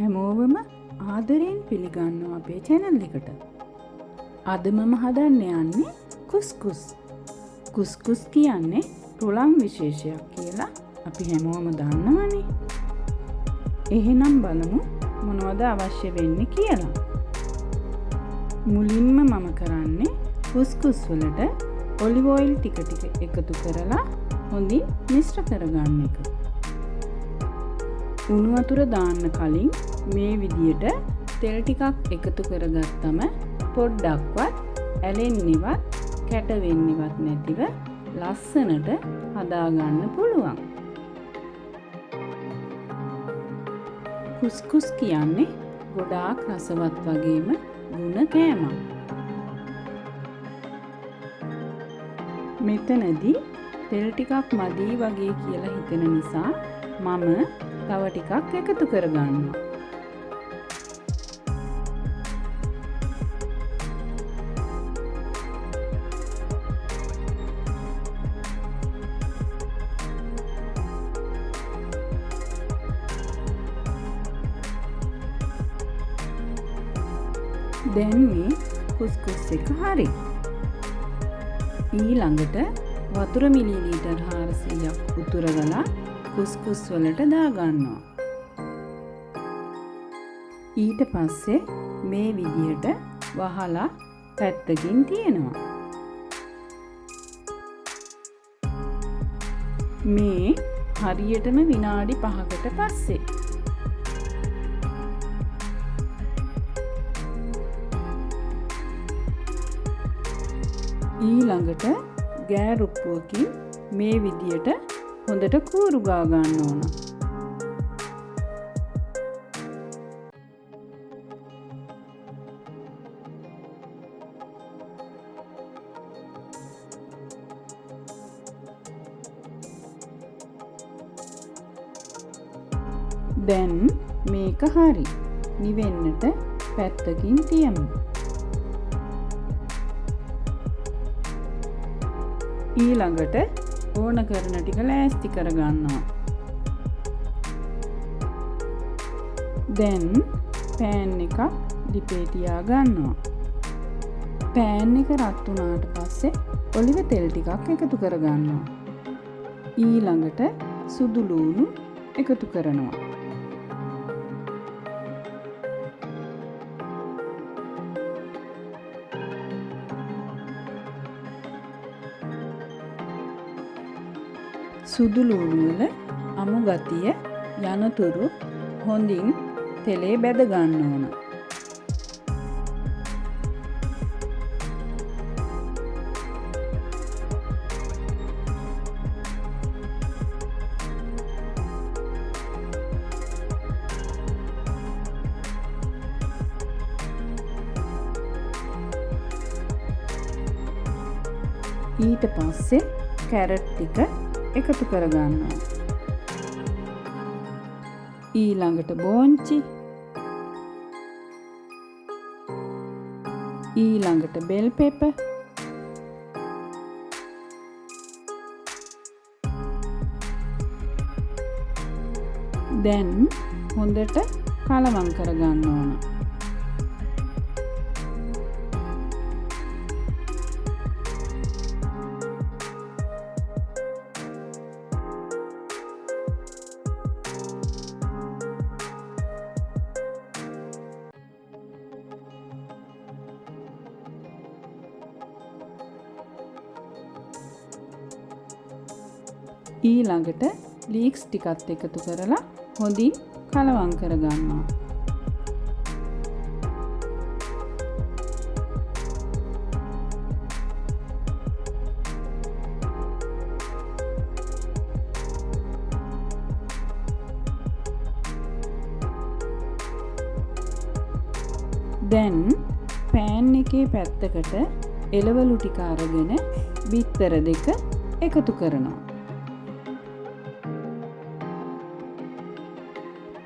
හැමෝවම ආදරයෙන් පිළිගන්නවා අපේ channel එකට. අද මම හදන්න යන්නේ කුස්කුස්. කුස්කුස් කියන්නේ තුලං විශේෂයක් කියලා අපි හැමෝම දන්නවනේ. එහෙනම් බලමු මොනවද අවශ්‍ය වෙන්නේ කියලා. මුලින්ම මම කරන්නේ කුස්කුස් වලට ඔලිව් ඔයිල් ටික එකතු කරලා හොඳින් මිශ්‍ර කරගන්න එක. උණු වතුර දාන්න කලින් මේ විදියට තෙල් ටිකක් එකතු කරගත්තම පොඩ්ඩක්වත් ඇලෙන්නේවත් කැට වෙන්නේවත් නැතිව ලස්සනට හදාගන්න පුළුවන්. කුස්කුස් කියන්නේ ගොඩාක් රසවත් වගේම ගුණ කෑමක්. මෙතනදී තෙල් ටිකක් මදි වගේ කියලා හිතෙන නිසා මම තව ටිකක් එකතු කරගන්නවා. දැන් මේ කුස්කුස් එක හරි. ඊළඟට වතුර මිලිලීටර් 400ක් උතුරවලා කුස්කුස් වලට දාගන්නවා. ඊට පස්සේ මේ විදියට වහලා පැත්තකින් තියනවා. මේ හරියටම විනාඩි 5කට පස්සේ ඊළඟට ගෑරුප්පුවකින් මේ විදියට හොඳට කූරු ගා ගන්න ඕන. දැන් මේක හරි. නිවෙන්නට පැත්තකින් තියමු. ඊළඟට ඕන කරන ටික ලෑස්ති කරගන්නවා. දැන් පෑන් එකක් ලිපේ තියා ගන්නවා. පෑන් එක රත් වුණාට පස්සේ ඔලිව තෙල් ටිකක් එකතු කරගන්නවා. ඊළඟට සුදු ලූණු එකතු කරනවා. සුදු ලූණු වල අමු ගතිය යනතුරු හොඳින් තෙලේ බැද ගන්න ඕන. ඊට පස්සේ කැරට් ටික එකතු කරගන්නවා. ඊළඟට බෝංචි, ඊළඟට බෙල් පෙපර්, දැන් හොඳට කලවම් කරගන්න ඕන. ඊළඟට ලීක්ස් ටිකත් එකතු කරලා හොඳින් කලවම් කරගන්නවා. දැන් පෑන් එකේ පැත්තකට එළවලු ටික අරගෙන බිත්තර දෙක එකතු කරනවා.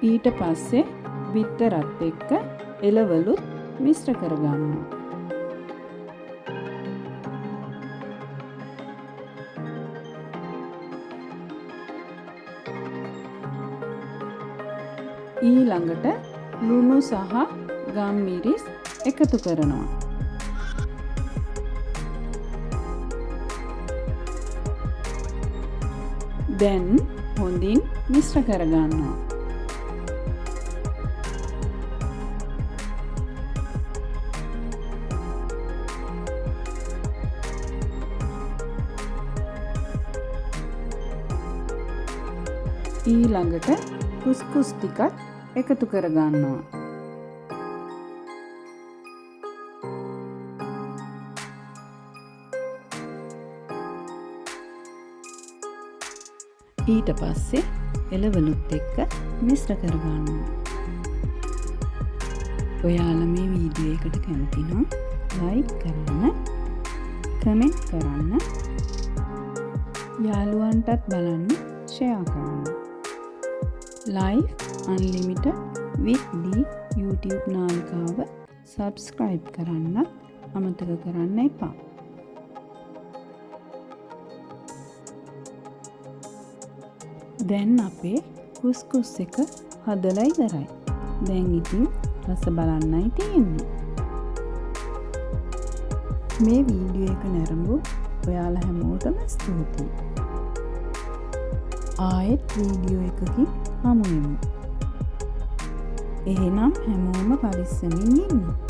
ඊට පස්සේ බිත්තරත් එක්ක එළවලුත් මිශ්‍ර කරගන්නවා. ඊළඟට ලුණු සහ ගම්මිරිස් එකතු කරනවා. දැන් හොඳින් මිශ්‍ර කරගන්නවා. ඊළඟට කුස්කුස් ටිකක් එකතු කරගන්නවා. ඊට පස්සේ එළවලුත් එක්ක මිශ්‍ර කරගන්නවා. ඔයාලා මේ වීඩියෝ එකට කැමති නම් ලයික් කරන්න, කමෙන්ට් කරන්න, යාළුවන්ටත් බලන්න ෂෙයා කරන්න. Life Unlimited with the YouTube නාලිකාව subscribe කරන්නත් අමතක කරන්න එපා. දැන් අපේ කුස්කුස් එක හදලා ඉවරයි. දැන් ඉතින් රස බලන්නයි තියෙන්නේ. මේ වීඩියෝ එක නැරඹු ඔයාලා හැමෝටම ස්තුතියි. ආයෙත් වීඩියෝ එකකින් හමු වෙමු. එහෙනම් හැමෝම පරිස්සමින් ඉන්න.